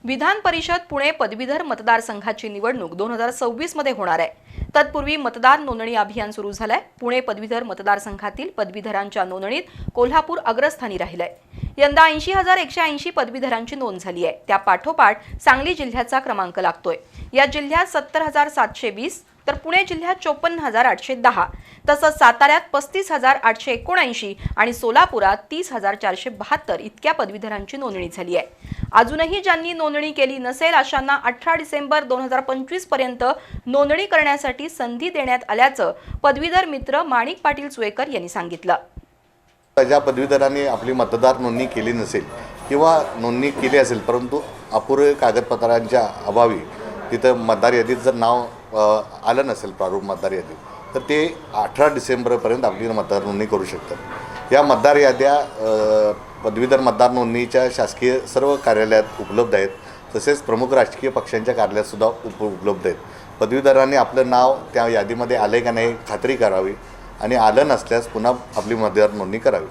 विधान परिषद पुणे पदवीधर मतदारसंघाची निवडणूक 2026 मध्ये होणार आहे। तत्पूर्वी मतदार नोंदणी अभियान सुरू झालंय। पुणे पदवीधर मतदारसंघातील पदवीधरांच्या नोंदणीत कोल्हापूर अग्रस्थानी राहिलंय। यंदा 80,180 पदवीधरांची नोंद झाली आहे। त्या पाठोपाठ सांगली जिल्ह्याचा क्रमांक लागतोय। या जिल्ह्यात 70,720 तर पुणे जिल्ह्यात 54,810 तसंच साताऱ्यात 35,879 आणि सोलापुरात 30,472 इतक्या पदवीधरांची नोंदणी झाली आहे। अजूनही ज्यांनी नोंदणी केली नसेल अशांना 18 डिसेंबर 2025 पर्यंत नोंदणी करण्यासाठी संधी देण्यात आल्याचं पदवीधर मित्र माणिक पाटील सुवेकर यांनी सांगितलं। ज्या पदवीधरांनी आपली मतदार नोंदणी केली नसेल किंवा नोंदणी केली असेल परंतु अपुरे कागदपत्रांच्या अभावी तिथं मतदार यादीत जर नाव आलं नसेल प्रारूप मतदार यादीत तर ते 18 डिसेंबरपर्यंत आपली मतदार नोंदणी करू शकतात। या मतदार याद्या पदवीधर मतदार नोंदणीच्या शासकीय सर्व कार्यालयात उपलब्ध आहेत, तसेच प्रमुख राजकीय पक्षांच्या कार्यालयातसुद्धा उपलब्ध आहेत। पदवीधरांनी आपलं नाव त्या यादीमध्ये आलं का नाही खात्री करावी आणि आलं नसल्यास पुन्हा आपली मतदार नोंदणी करावी।